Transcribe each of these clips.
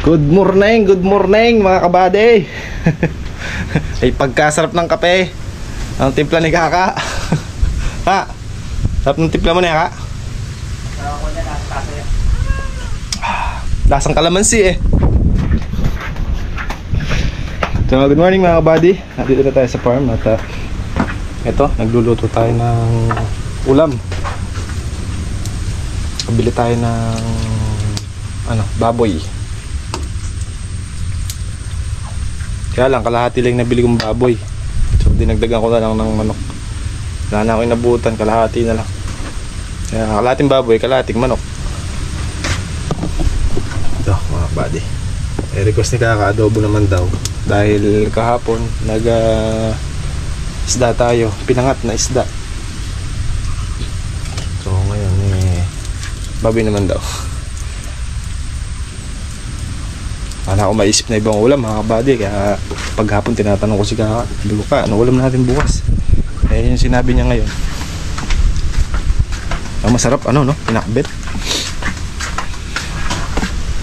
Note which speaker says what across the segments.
Speaker 1: Good morning mga kabady. Ay pagkasarap ng kape. Ang timpla ni Kaka. Ha? Sarap ng timpla mo na Kaka? Lasang kalamansi eh. So good morning mga kabady. Nandito na tayo sa farm at eto, nagluluto tayo ng ulam. Bili tayo ng baboy. Kaya lang, kalahati lang nabili kong baboy. So, dinagdagan ko na lang ng manok. Wala na ako inabutan, kalahati na lang. Kaya, kalahating baboy, kalahating manok. Ito, mga buddy. Request ni Kaka, adobo naman daw. Dahil kahapon, isda tayo. Pinangat na isda. So, ngayon, baboy naman daw. Wala ako maisip na ibang ulam mga kabady. Kaya paghapon tinatanong ko si Kaka, sabi ko, ano ulam natin bukas? Eh yung sinabi niya ngayon, ang masarap no? Pinakbet.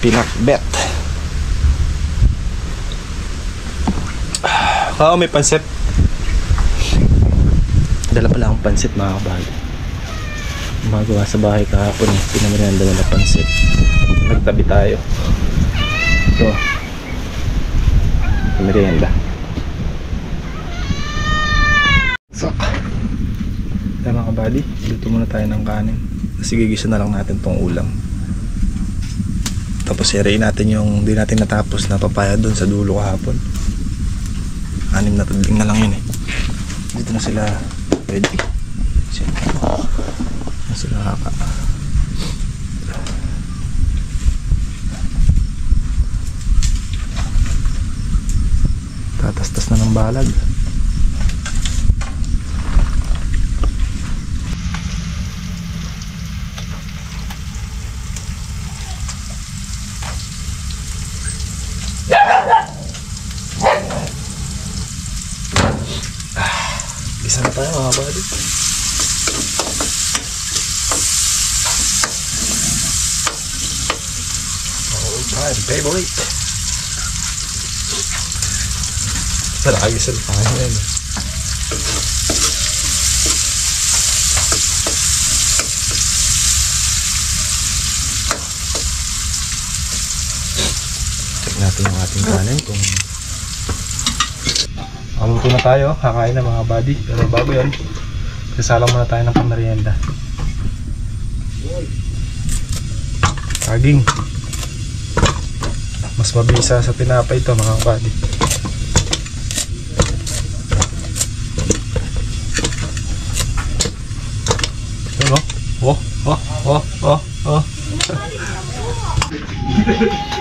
Speaker 1: Pinakbet. May pansit. Dala pala akong pansit mga kabady. Magawa sa bahay kahapon, pinamerienda na pansit. Nagtabi tayo. Ito, merienda. So, tayo mga kabady, luto muna tayo ng kanin. Kasi gigisa na lang natin tong ulam. Tapos i-ray natin yung di natin natapos na papaya doon sa dulo kahapon. 6 na tudling na lang yun eh. Dito na sila ready. Na sila Kaka. Tatastas na ng balag. Isa na tayo mga buddy. All time favorite. Lagi sa lupahan yan. Check natin yung ating kanin kung maluto na tayo. Kakain na mga buddy. Pero bago yun, sasalang muna tayo ng pamerienda. Saging. Mas mabisa sa tinapay ito mga buddy.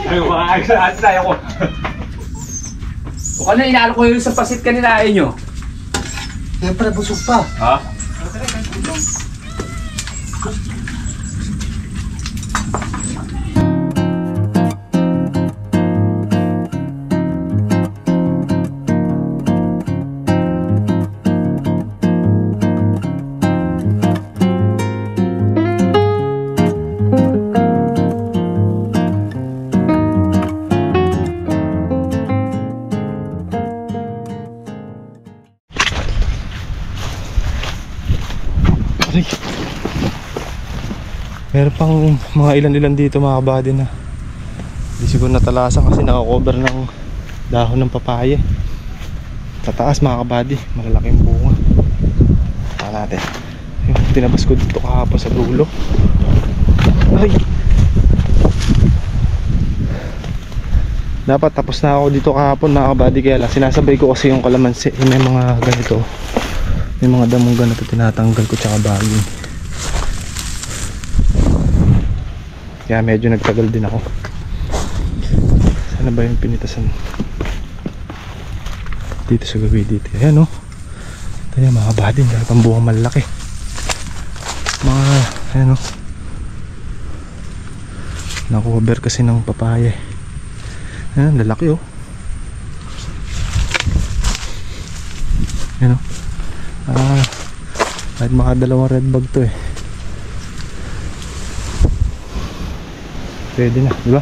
Speaker 2: Ay, makakagsahan tayo ko. O kanina, inaalo ko yung sa pasit kanina nyo.
Speaker 3: Siyempre, busog pa.
Speaker 2: Ha?
Speaker 1: Meron pang mga ilan-ilan dito mga kabady na hindi siguro natalasan kasi nakakover ng dahon ng papaya. Sa taas mga kabady, malalaking bunga. Ito natin yung tinabas ko dito kahapon sa dulo. Ay! Dapat tapos na ako dito kahapon mga kabady, kaya lang sinasabay ko kasi yung kalamansi. May mga ganito, may mga damong ganito tinatanggal ko tsaka baging. Kaya medyo nagtagal din ako. Sana ba yung pinitasan dito sa gabi dito? Ayan o. Ito yung mga badin. Dahil pang buwang malaki. Mga ayan o. Nakover kasi ng papaya. Ayan, lalaki o. Ayan o. Kahit mga 2 red bag to eh. Pwede na, di ba?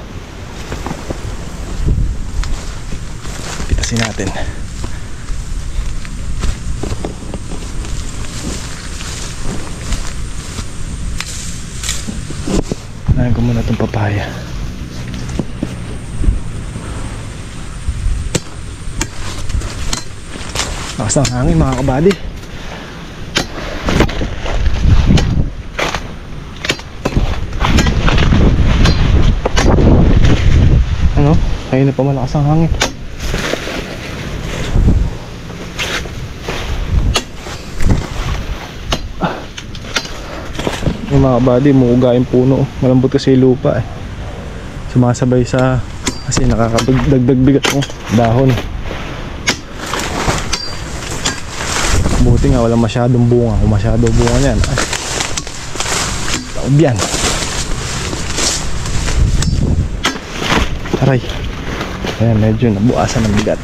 Speaker 1: Ayusin natin. Nahin ko muna itong papaya. Lakas ng hangin mga kabady. Ano? Kaya na pa malakas ang hangin. Yung mga kabady, muuga yung puno. Malambot kasi yung lupa eh. Sumasabay sa kasi nakakadagdag bigat ng dahon. Buti nga wala masyadong bunga. Kung masyadong bunga yan, ay taob yan. Aray. Ayan, medyo nabuasan ng bigat.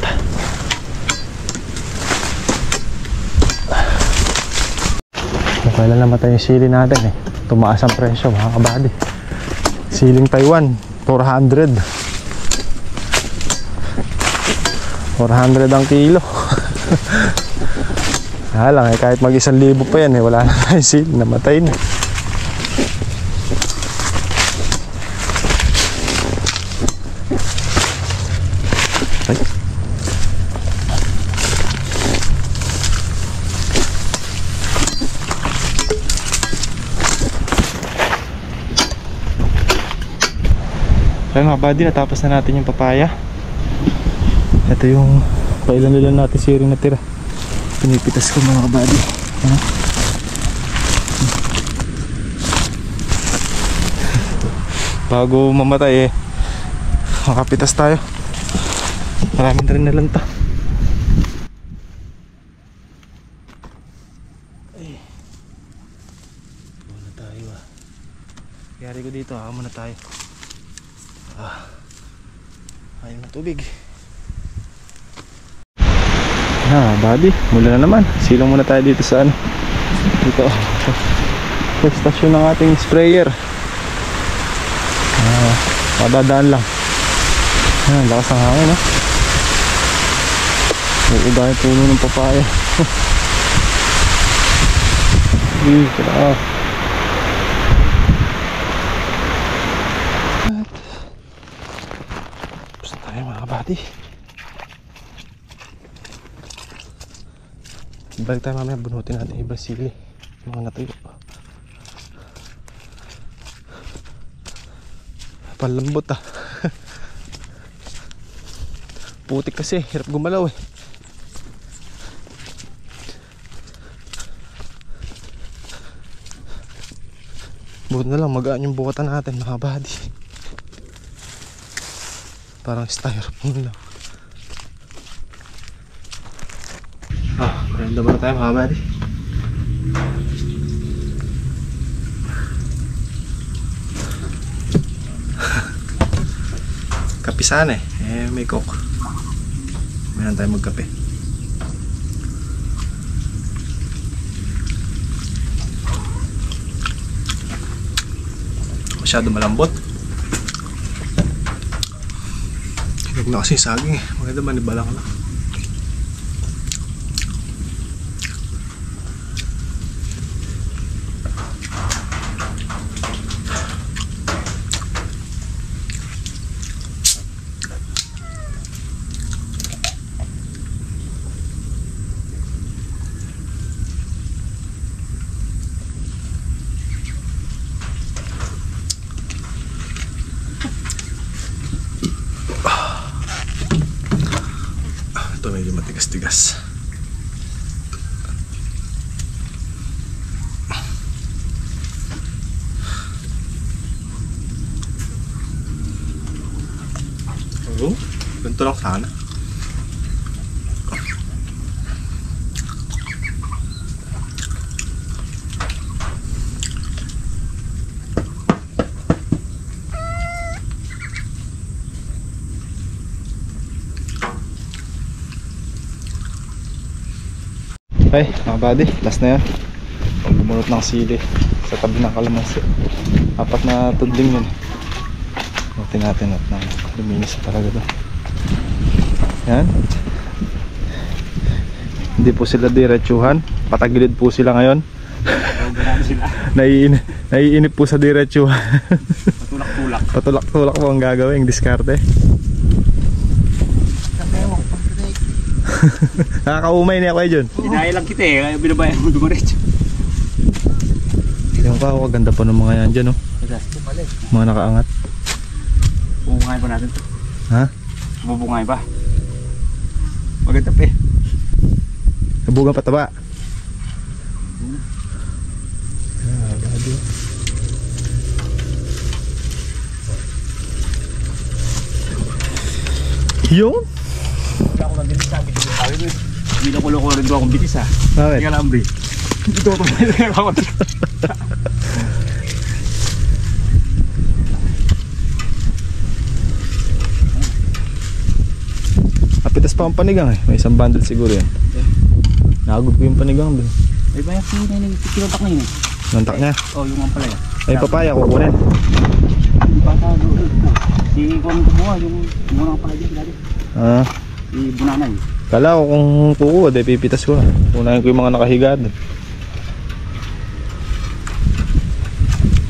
Speaker 1: Kailan namatay yung sili natin eh. Tumaas ang presyo mga kabady. Siling Taiwan 400 ang kilo. Lang eh, kahit mag 1,000 pa yan eh, wala na tayong sili, namatay na. Ay. Kaya mga buddy, natapos na natin yung papaya. Ito yung pailan-ilan natin siring na tira. Pinipitas ko mga kabady. Ano? Bago mamatay eh, makapitas tayo. Maraming rin na lang to. Ay, muna tayo ah. Yari ko dito ah, muna tayo. Ayaw na tubig. Buddy, mula na naman. Silong muna tayo dito sa ano. Dito sa stasyon ng ating sprayer. Madadaan lang. Lakas ng hangin, no? Uuga yung puno ng papaya. Tapos na tayo mga buddy. Balik tayo mamaya, bunutin natin iba sili. Mga natuyo. Palambot ah. Putik kasi, hirap gumalaw eh. Buti na lang magaan yung bukatan natin mga buddy. Parang styrofoam lang. Ganda ba na tayo mga buddy? Kapisan eh. May coke. Mayroon tayo magkape. Masyado malambot. Huwag na kasi saging eh. Maganda manibala ka lang. Ito medyo matigas-tigas. Oo, ganito lang sana. Okay, mga buddy, last na yan. Pagbumunot ng sili sa tabi ng kalamansi. 4 na tudling yun. Buti natin at luminis na talaga to. Yan. Hindi po sila diretsuhan. Patagilid po sila ngayon. Naiinip po sa diretsuhan.
Speaker 2: Patulak-tulak.
Speaker 1: Patulak-tulak po ang gagawin, diskarte. Nakakaumay niya kayo dyan.
Speaker 2: Dinaya lang kita eh, binabayan mo dumaretso.
Speaker 1: Yung pa ako, ganda pa ng mga yan dyan, no? Mga nakaangat.
Speaker 2: Bubungay pa natin to.
Speaker 1: Ha?
Speaker 2: Bubungay pa. Maganda pa eh.
Speaker 1: Nabugang pataba. Yung?
Speaker 2: Ako lang din sabi ko. Sabi ko, hindi na kulo ko rin doon akong bitis ha.
Speaker 1: Bakit?
Speaker 2: Hindi ka lang, Bre. Ito ito ako.
Speaker 1: Apitas pa ang panigang eh. May isang bundle siguro yan. Nagod ko yung panigang doon.
Speaker 2: Ay ba yung kinontak na yun eh.
Speaker 1: Nantak niya.
Speaker 2: Oh, yung ang palaya.
Speaker 1: Ay papaya, kukunin.
Speaker 2: Yung bata doon. Si Kong kumuha, yung muna ang palaya dati.
Speaker 1: Ah,
Speaker 2: Si Bunanay.
Speaker 1: kala ko kung kukuha, de pipitas ko na. Unahin ko yung mga nakahiga doon.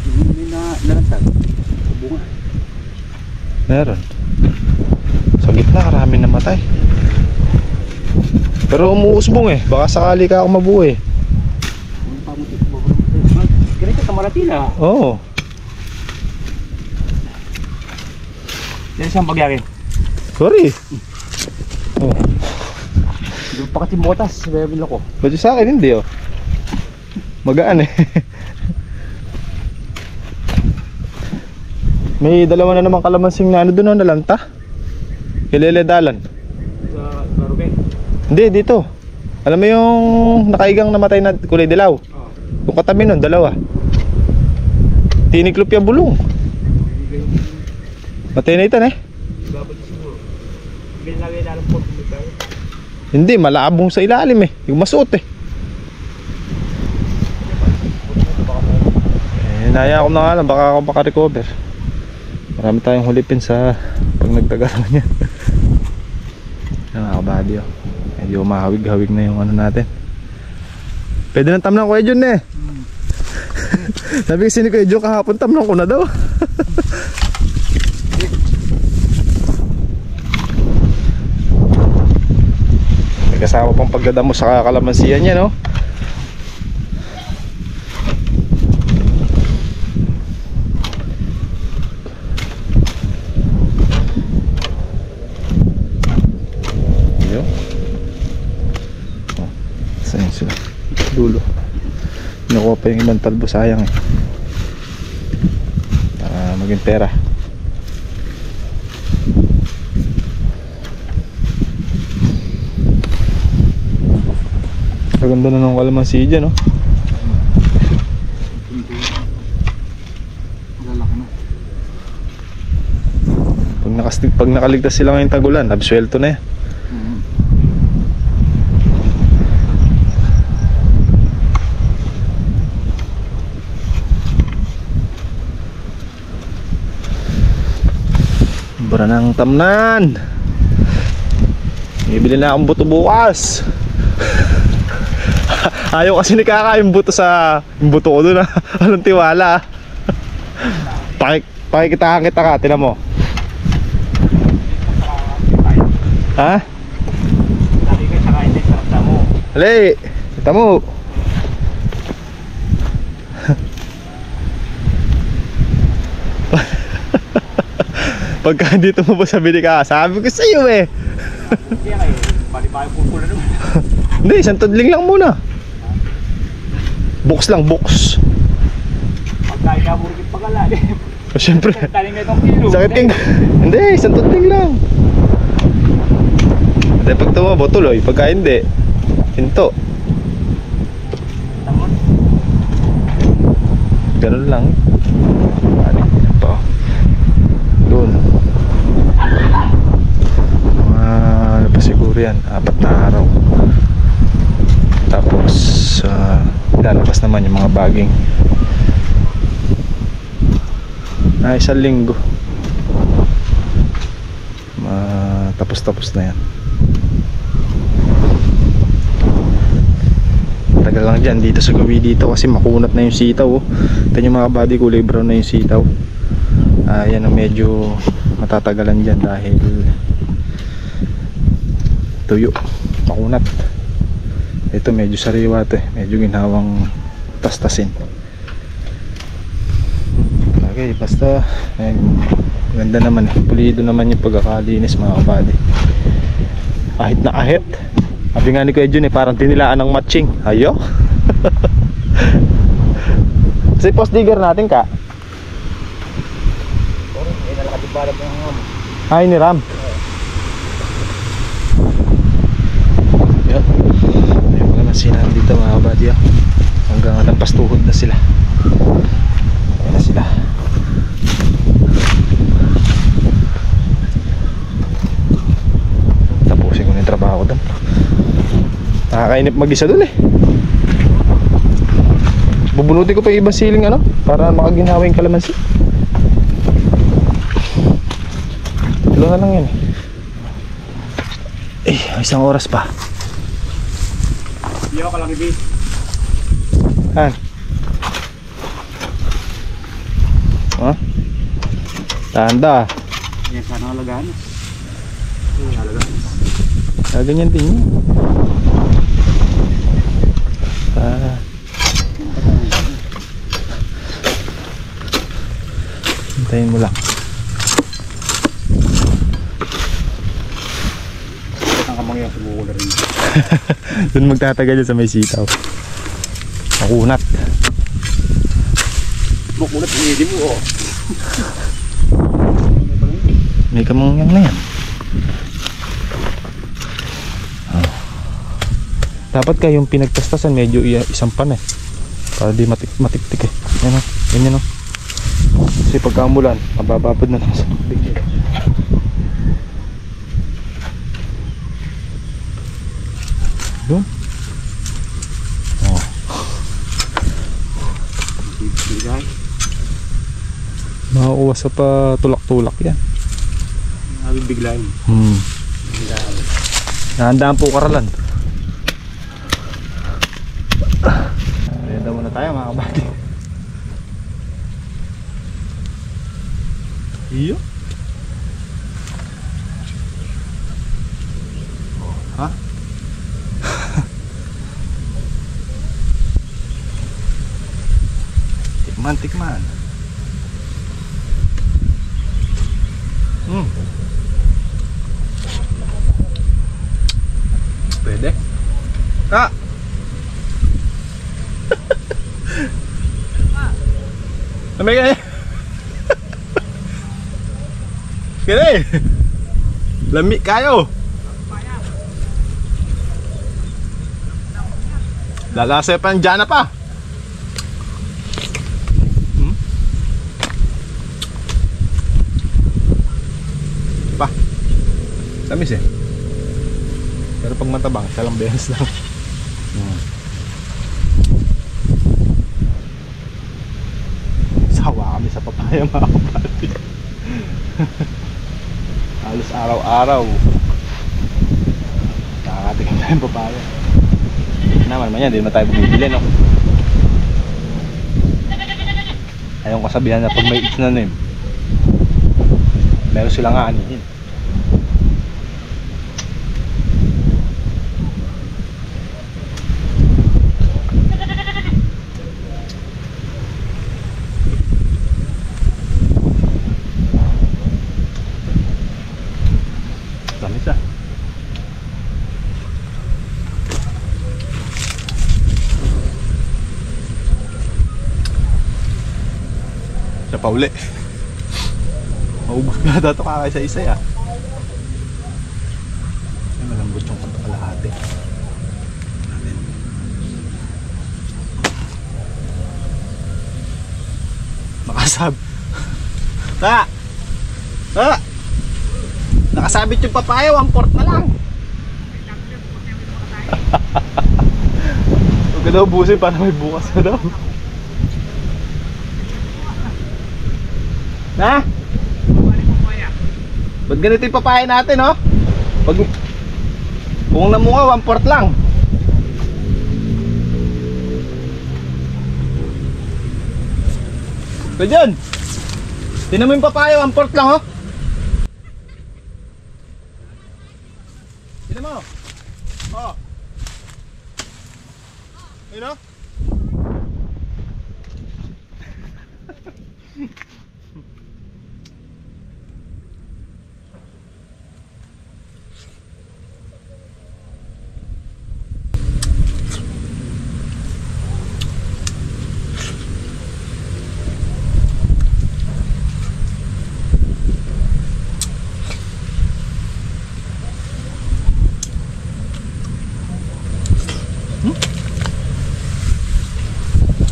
Speaker 2: Yung may nalantag. Sa bunga.
Speaker 1: Meron. Sa gitna, karami namatay. Pero umuusbong eh. Baka sakali ka ako mabuhay.
Speaker 2: Yung pamutik. Ganito ka maratila.
Speaker 1: Oo.
Speaker 2: Yan siyang pagyari.
Speaker 1: Sorry. Oh.
Speaker 2: Yung pakatimotas, bebilo ko.
Speaker 1: Ba't yung sa akin hindi oh. Magaan eh. May dalawa na naman kalamansing na ano doon, nalanta. Kileledalan.
Speaker 2: Sa Rubén.
Speaker 1: Hindi, dito. Alam mo yung nakaigang namatay na kulay dilaw?
Speaker 2: Oo.
Speaker 1: Yung katabi nun, dalawa. Tiniklop yung bulong. Matay na itan eh.
Speaker 2: Babad siguro. Binlagay na lang po kumita.
Speaker 1: Hindi, malabong sa ilalim eh. Yung masuot eh. Naya ako na nga lang, baka ako makarecover. Marami tayong hulipin sa pag nagtagal niya. Yan mga kabady oh. Medyo mahawig-hawig na yung ano natin. Pwede nang tamnan ko eh Jun eh. Sabi kasi ni Kuya Jun kahapon, tamnan ko na daw. May kasama pang pagdadamo sa kalamansiyan niya no. Sayang sila dulo. Nakuha pa yung ibang talbo, sayang eh. Para maging pera. Maganda na ng kalamansi dyan no. Pag nakaligtas sila ngayong tagulan, absuelto na yan. Bara ng tamnan. Bibili na akong buto bukas. Ayaw kasi ni Kaka yung buto sa yung buto ko doon. Anong tiwala. Pakikitahan kita ka, tinan mo. Ha?
Speaker 2: Lagi ka sa kain din sa mo.
Speaker 1: Hali, kita mo. Pagka dito mo po sabi ni Kaka, sabi ko sa iyo eh.
Speaker 2: Kaya kayo, bali-bali pupula naman.
Speaker 1: Hindi, isang tudling lang muna. Box lang, box.
Speaker 2: Pagkain ka mo rin pagkalalim.
Speaker 1: Siyempre,
Speaker 2: Taling na itong kilo.
Speaker 1: sakit yung... Hindi, isang tudling lang. Hindi, pag tumabo, tuloy. Pagka hindi, hinto.
Speaker 2: Tamon.
Speaker 1: Ganun lang. Ano pa? Doon. Ano pa siguro yan? 4 na araw. Tapos, lalabas naman yung mga baging. Isang linggo. Tapos na yan. Tagal lang dyan dito sa gawi dito kasi makunat na yung sitaw oh. Ito yung mga body, kulay brown na yung sitaw. Yan ang medyo matatagalan dyan dahil tuyo, makunat. Ito medyo sariwa to eh. Medyo ginawang tastasin. Okay, basta ganda naman eh. Pulido naman yung pagkakalinis mga kabady. Ahit na ahit. Sabi nga ni Kuya Jun eh, parang tinilaan ng matching. Ayo. Si post digger natin ka. Ay ni Ram. Yan. Ayun mga nasinan dito mga kabady oh. Hanggang lampas tuhod na sila. Ayan na sila. Tapusin ko na yung trabaho doon. Nakakainip mag-isa doon eh. Bubunutin ko pa yung ibang siling ano para makaginawa yung kalamansi. Tatlo na lang yan eh. Isang oras pa.
Speaker 2: Iyo ka lang ibig.
Speaker 1: Han. Ha? Tanda.
Speaker 2: Yan sana halagaan.
Speaker 1: Ganyan din yun. Hintayin mo lang.
Speaker 2: Ang kamangyan sumuko na rin.
Speaker 1: Doon magtatagal sa may sitaw. Makunat.
Speaker 2: Makunat hindi mo oh.
Speaker 1: May kamangyang na yan. Dapat kayong pinagtastasan medyo isang pan eh. Para di matiktik eh. Yan o. Ganyan o. Kasi pagka umulan, mabababad na lang sa tubig. Doon. Oh. Mauuwas sa pa tulak-tulak yan.
Speaker 2: Biglaan.
Speaker 1: Nahandaan po karalan. Ayan daw muna tayo mga kabady. Iyo. Ha? Tikman. Pwede. Kak! Sampai kaya. Kini. Lamig kayo. Lalasa pa dyan na pa. Pa. Tamis eh. Pero pag matabang, salang beses lang. Sawa kami sa papaya mga kapatid. Halos araw-araw nakakatikim tayo ng papaya. Naman yan, hindi naman tayo bumibili no. Ayong kasabihan na pag may itinanim meron silang aanihin. Pauli. Maubos ka na dato kakaisa-isa ya. Ay, malambot yung kalahati. Makasab. Ta! Ta! Nakasabit yung papaya, 1/4 na lang. Huwag ka daw busin para may bukas na daw. Na? Ba't ganito yung papaya natin, no? Pag kung namunga, 1/4 lang. Kuya John, tinan mo yung papaya, 1/4 lang oh. Tinan mo. Oh. Ayun oh.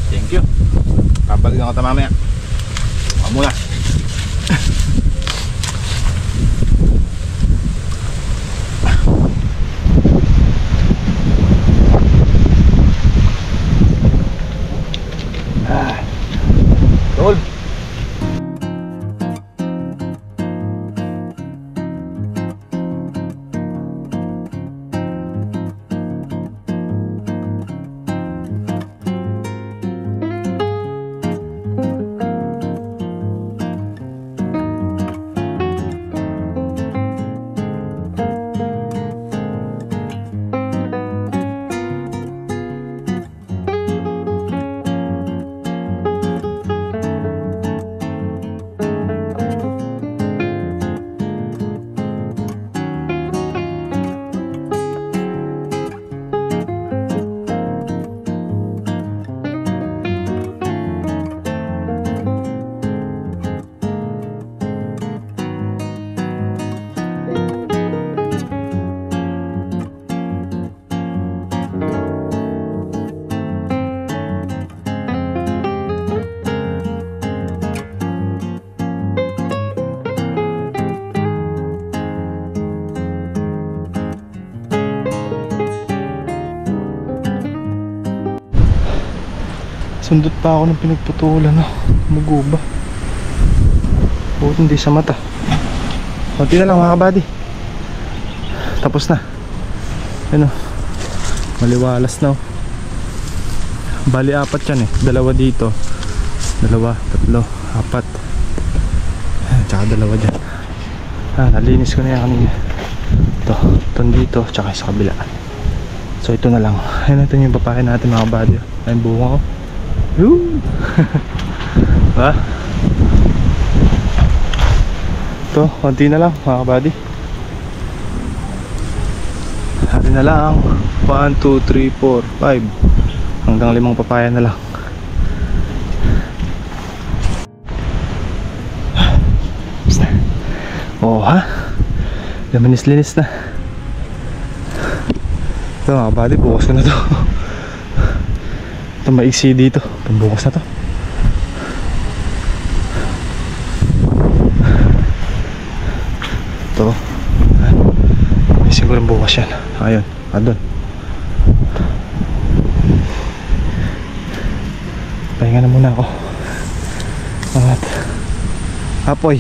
Speaker 1: Thank you. Babalikan ko ito mamaya. Baka muna. Tol. Sundot pa ako ng pinagputulan, no? Maguba. Buti hindi sa mata. Kunti na lang mga kabady. Tapos na. Ano? Maliwalas na, oh. Bali 4 yan eh. 2 dito. 2, 3, 4. Tsaka 2 dyan. Nalinis ko na yan kanina. Ito dito, tsaka sa kabila. So ito na lang. Ayun natin yung papaya natin mga kabady. Ayun bunga ko. Diba? Ito, konti na lang mga kabady. Natin na lang 1, 2, 3, 4, 5 hanggang 5 papaya na lang. Basta. Oo ha, linis na. Ito mga kabady, bukas ko na to. Ito maiksi dito, pambukas na to. Ito may siguro bukas yan. Ayun, doon. Pahinga na muna ako. At apoy.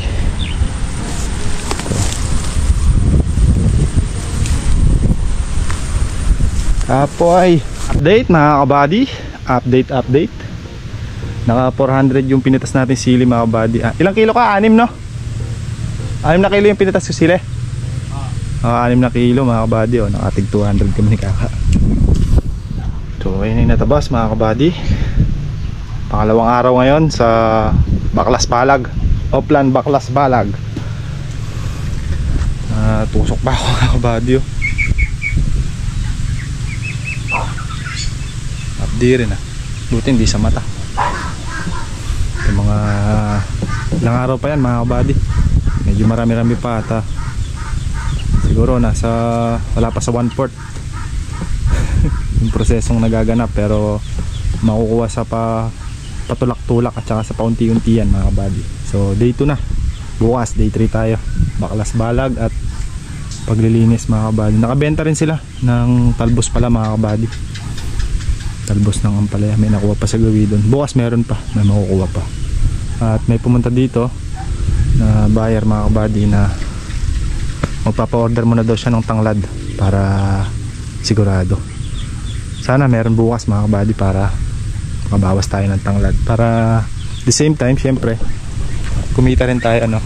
Speaker 1: Apoy. Update mga kabady. Update. Naka 400 yung pinitas natin sili mga kabady. Ilang kilo ka? 6 no? 6 na kilo yung pinitas ko sili? 6 na kilo mga kabady. Nakatig 200 kami ni kaka. So ayun yung natabas mga kabady. Pangalawang araw ngayon sa Baklas Balag, Oplan Baklas Balag. Tusok pa ako mga kabady. Abdi rin buti hindi sa mata. Yung mga ilang araw pa yan mga kabady. Medyo marami-rami pa at siguro nasa wala pa sa 1/4 yung prosesong nagaganap, pero makukuha sa patulak-tulak at saka sa paunti-unti yan mga kabady. So day 2 na, bukas day 3 tayo, Baklas Balag at paglilinis mga kabady. Nakabenta rin sila ng talbos pala mga kabady, talbos ng ampalaya. May nakuha pa sa gawi doon. Bukas meron pa, may makukuha pa. At may pumunta dito na buyer mga kabady na magpapa-order muna daw siya ng tanglad para sigurado. Sana meron bukas mga kabady para makabawas tayo ng tanglad, para the same time syempre kumita rin tayo ano.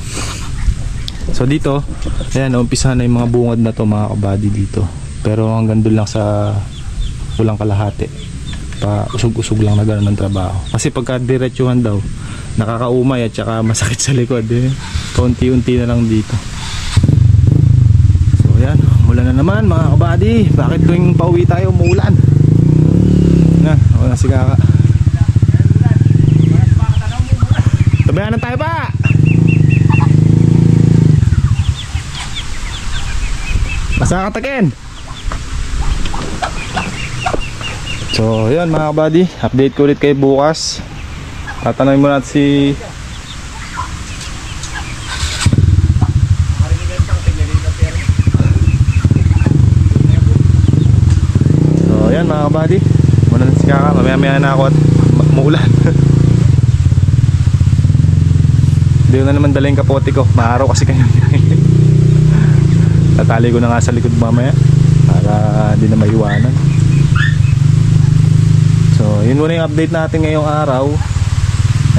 Speaker 1: So dito ayan, umpisa na yung mga bungad na to mga kabady dito, pero hanggang doon lang sa kulang kalahati pa, usog-usog lang na gano'n ng trabaho kasi pagka diretsuhan daw nakakaumay at saka masakit sa likod eh. Kaunti-unti na lang dito. So ayan, umulan na naman mga kabady. Bakit tuwing pauwi tayo umuulan? Na, wala si Kaka. Tabayan na tayo pa! Basta katakin! So ayan mga kabady, update ko ulit kayo bukas. Tatanungin mo natin si so ayan mga kabady, muna na si Kaka, mamaya na ako at muulan. Hindi ko na naman dala yung kapote ko, maaraw kasi kayo. Tatali ko na nga sa likod mamaya para hindi na maiwanan. So yun muna yung update natin ngayong araw.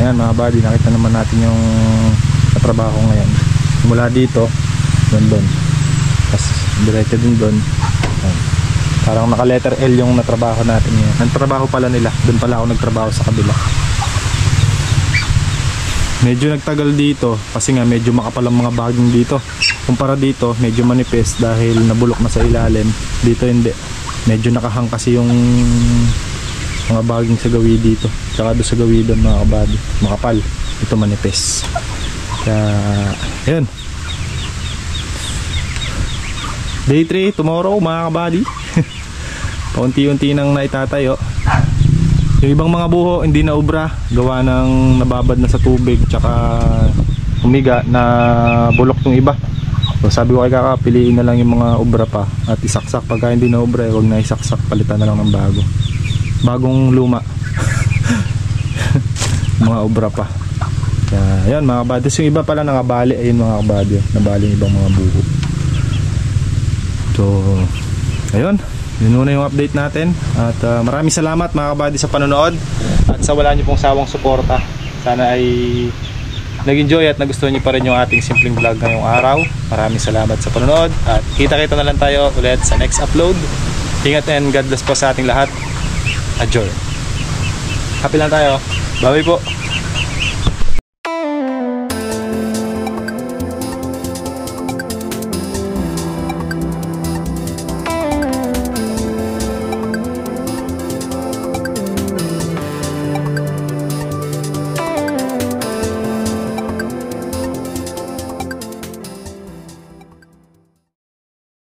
Speaker 1: Ayan mga buddy, nakita naman natin yung trabaho ngayon. Mula dito, doon. Tapos diretso din doon. Parang naka letter L yung natrabaho natin ngayon. Ang trabaho pala nila, doon pala ako nagtrabaho sa kabila. Medyo nagtagal dito kasi nga medyo makapal ang mga baging dito. Kumpara dito, medyo manipis dahil nabulok na sa ilalim. Dito hindi. Medyo nakahang kasi yung mga baging sa gawi dito, tsaka doon sa gawi doon mga kabady, makapal, ito manipis. Kaya yun, day 3 tomorrow mga kabady. Paunti-unti nang naitatayo. Yung ibang mga buho hindi na ubra, gawa ng nababad na sa tubig tsaka humiga na bulok yung iba. So sabi ko kay Kaka, piliin na lang yung mga ubra pa at isaksak. Pagka hindi na ubra, huwag na isaksak, palitan na lang ng bago, bagong luma. Mga obra pa. Kaya yan mga kabady. So yung iba pala nakabali. Ayun mga kabady, nabali yung ibang mga buho. So ayun, yun muna yung update natin. At maraming salamat mga kabady sa panonood at sa wala nyo pong sawang suporta. Sana ay nag-enjoy at nagustuhan nyo pa rin yung ating simpleng vlog ngayong araw. Maraming salamat sa panonood at kita-kita na lang tayo ulit sa next upload. Ingat and God bless po sa ating lahat. Adjourn. Happy lang tayo. Bye-bye po.